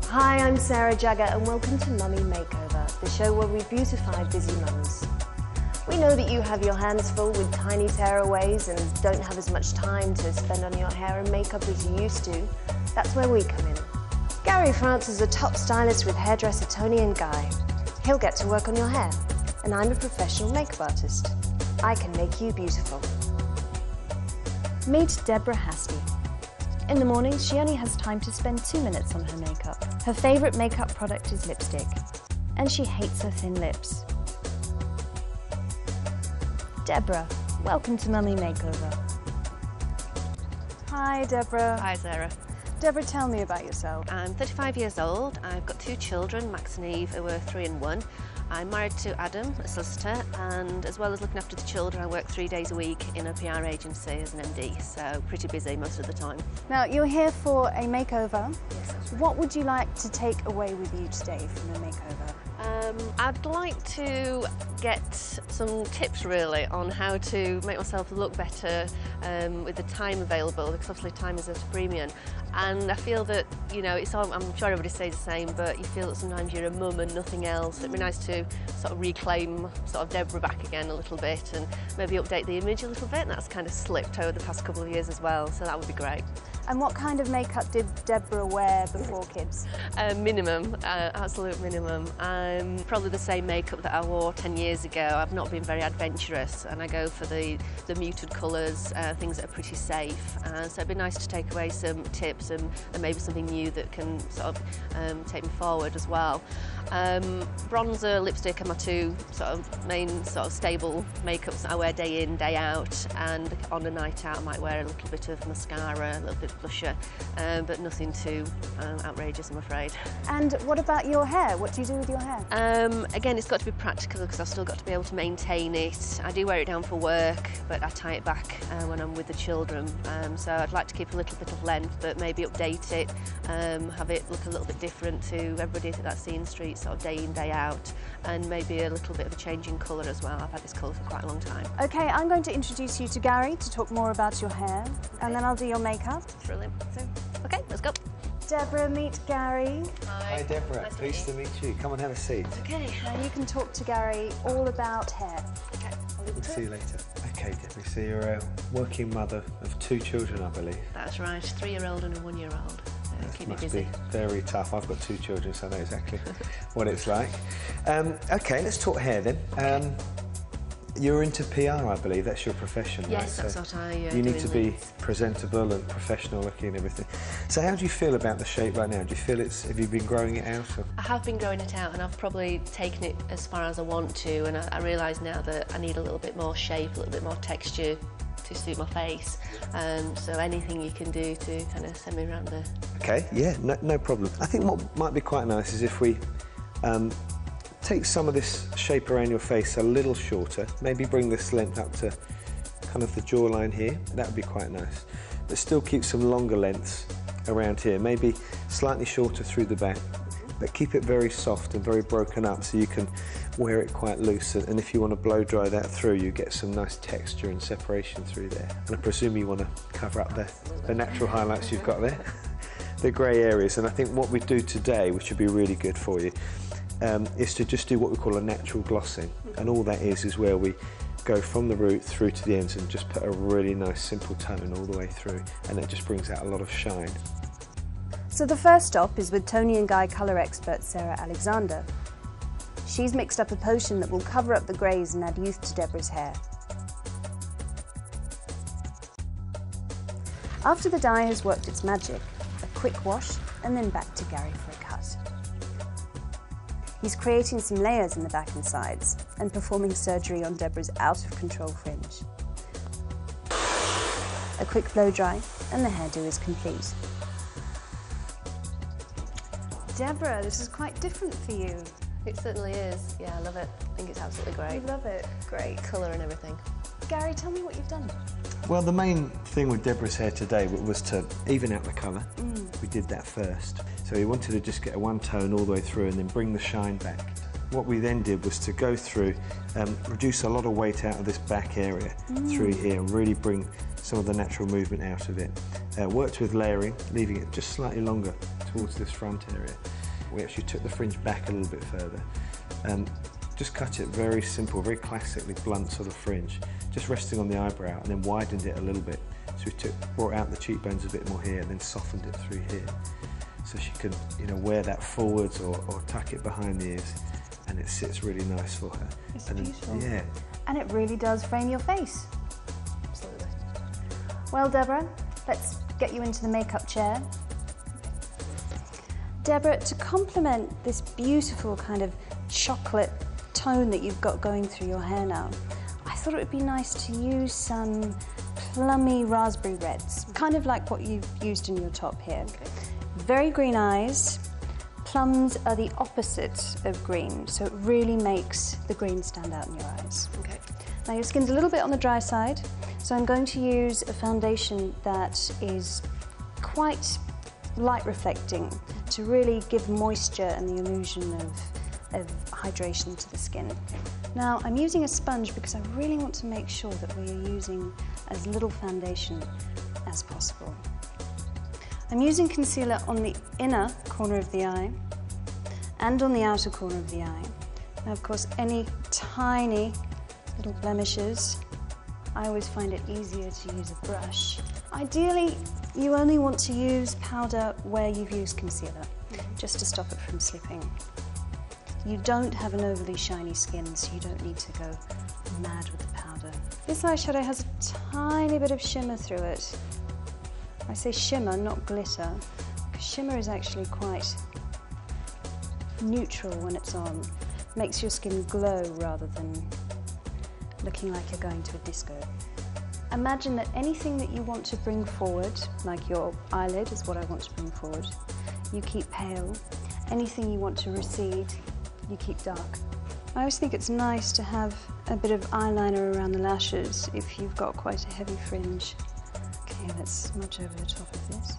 Hi, I'm Sarah Jagger and welcome to Mummy Makeover, the show where we beautify busy mums. We know that you have your hands full with tiny tearaways and don't have as much time to spend on your hair and makeup as you used to. That's where we come in. Gary France is a top stylist with hairdresser Toni and Guy. He'll get to work on your hair, and I'm a professional makeup artist. I can make you beautiful. Meet Deborah Hasty. In the morning, she only has time to spend 2 minutes on her makeup. Her favourite makeup product is lipstick, and she hates her thin lips. Deborah, welcome to Mummy Makeover. Hi, Deborah. Hi, Sarah. Deborah, tell me about yourself. I'm 35 years old. I've got 2 children, Max and Eve, who are 3 and 1. I'm married to Adam, a solicitor, and as well as looking after the children, I work 3 days a week in a PR agency as an MD, so pretty busy most of the time. Now, you're here for a makeover. Yes, that's right. What would you like to take away with you today from the makeover? I'd like to get some tips really on how to make myself look better with the time available, because obviously time is at a premium. And I feel that, you know, it's all, I'm sure everybody says the same, but you feel that sometimes you're a mum and nothing else. It'd be nice to sort of reclaim sort of Deborah back again a little bit and maybe update the image a little bit. And that's kind of slipped over the past couple of years as well, so that would be great. And what kind of makeup did Deborah wear before kids? Minimum, absolute minimum. Probably the same makeup that I wore 10 years ago. I've not been very adventurous, and I go for the muted colours, things that are pretty safe. So it'd be nice to take away some tips and maybe something new that can sort of take me forward as well. Bronzer, lipstick are my 2 sort of main sort of stable makeups that I wear day in, day out, and on a night out I might wear a little bit of mascara, a little bit of blusher, but nothing too outrageous, I'm afraid. And what about your hair? What do you do with your hair? Again, it's got to be practical because I've still got to be able to maintain it. I do wear it down for work, but I tie it back when I'm with the children. So I'd like to keep a little bit of length, but maybe update it, have it look a little bit different to everybody that I see in the street, sort of day in, day out, and maybe a little bit of a change in colour as well. I've had this colour for quite a long time. Okay, I'm going to introduce you to Gary to talk more about your hair, and then I'll do your makeup. Brilliant. So, okay, let's go. Deborah, meet Gary. Hi Deborah, Nice pleased to meet you. Come and have a seat. Okay. Now you can talk to Gary all about hair. Okay. I'll leave it We'll to see you. you later. Okay Deborah, so you're a working mother of 2 children, I believe. That's right, 3-year-old and a 1-year-old. Keep me Must busy. be very tough. I've got 2 children, so I know exactly what it's like. Okay, let's talk hair then. You're into PR, I believe. That's your profession, right? Yes, that's what I You do need in to the- be presentable and professional looking and everything. So how do you feel about the shape right now? Do you feel have you been growing it out? Or? I have been growing it out, and I've probably taken it as far as I want to, and I realise now that I need a little bit more shape, a little bit more texture to suit my face. So anything you can do to kind of send me around there. Okay, yeah, no problem. I think what might be quite nice is if we take some of this shape around your face a little shorter, maybe bring this length up to kind of the jawline here. That would be quite nice. But still keep some longer lengths around here, maybe slightly shorter through the back, but keep it very soft and very broken up so you can wear it quite loose. And if you want to blow dry that through, you get some nice texture and separation through there. And I presume you want to cover up the natural highlights you've got there, the grey areas. And I think what we do today, which would be really good for you, is to just do what we call a natural glossing. And all that is where we go from the root through to the ends and just put a really nice simple tone all the way through, and it just brings out a lot of shine. So the first stop is with Toni and Guy colour expert Sarah Alexander. She's mixed up a potion that will cover up the greys and add youth to Deborah's hair. After the dye has worked its magic, a quick wash and then back to Gary for a cut. He's creating some layers in the back and sides and performing surgery on Deborah's out-of-control fringe. A quick blow dry and the hairdo is complete. Deborah, this is quite different for you. It certainly is. Yeah, I love it. I think it's absolutely great. You love it. Great. Colour and everything. Gary, tell me what you've done. Well, the main thing with Deborah's hair today was to even out the colour. We did that first. So we wanted to just get a one tone all the way through and then bring the shine back. What we then did was to go through, reduce a lot of weight out of this back area through here and really bring some of the natural movement out of it. Worked with layering, leaving it just slightly longer towards this front area. we actually took the fringe back a little bit further. Just cut it very simple, very classically blunt sort of fringe, just resting on the eyebrow, and then widened it a little bit. So we brought out the cheekbones a bit more here, and then softened it through here. So she can, you know, wear that forwards or tuck it behind the ears, and it sits really nice for her. It's beautiful. Yeah. And it really does frame your face. Absolutely. Well, Deborah, let's get you into the makeup chair. Deborah, to complement this beautiful kind of chocolate tone that you've got going through your hair now, I thought it would be nice to use some plummy raspberry reds, kind of like what you've used in your top here. Okay. Very green eyes. Plums are the opposite of green, so it really makes the green stand out in your eyes. Okay. Now your skin's a little bit on the dry side, so I'm going to use a foundation that is quite light reflecting to really give moisture and the illusion of hydration to the skin. Now I'm using a sponge because I really want to make sure that we are using as little foundation as possible. I'm using concealer on the inner corner of the eye and on the outer corner of the eye. Now of course any tiny little blemishes, I always find it easier to use a brush. Ideally you only want to use powder where you've used concealer, just to stop it from slipping. You don't have an overly shiny skin, so you don't need to go mad with the powder. This eyeshadow has a tiny bit of shimmer through it. I say shimmer, not glitter, because shimmer is actually quite neutral when it's on. It makes your skin glow rather than looking like you're going to a disco. Imagine that anything that you want to bring forward, like your eyelid is what I want to bring forward, you keep pale. Anything you want to recede, you keep dark. I always think it's nice to have a bit of eyeliner around the lashes if you've got quite a heavy fringe. Okay, let's smudge over the top of this.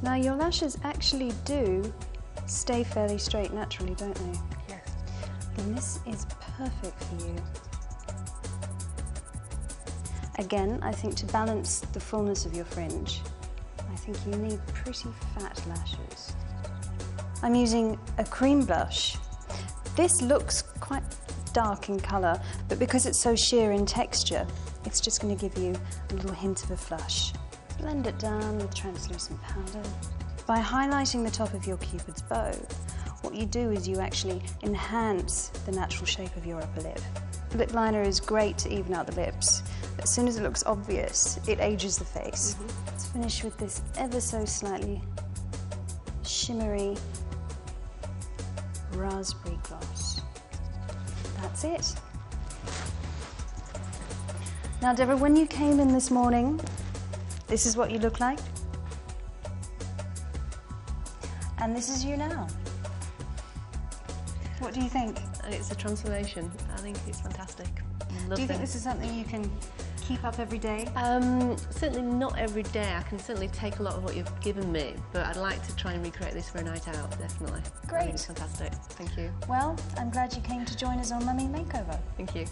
Now your lashes actually do stay fairly straight naturally, don't they? Yes. And this is perfect for you. Again, I think to balance the fullness of your fringe, I think you need pretty fat lashes. I'm using a cream blush. This looks quite dark in colour, but because it's so sheer in texture, it's just going to give you a little hint of a flush. Blend it down with translucent powder. By highlighting the top of your Cupid's bow, what you do is you actually enhance the natural shape of your upper lip. Lip liner is great to even out the lips, but as soon as it looks obvious, it ages the face. Let's finish with this ever so slightly shimmery raspberry gloss. That's it. Now, Deborah, when you came in this morning, this is what you look like. And this is you now. What do you think? It's a transformation. I think it's fantastic. Do you think this is something you can keep up every day? Certainly not every day. I can certainly take a lot of what you've given me, but I'd like to try and recreate this for a night out, definitely. Great. I think it's fantastic. Thank you. Well, I'm glad you came to join us on Mummy Makeover. Thank you.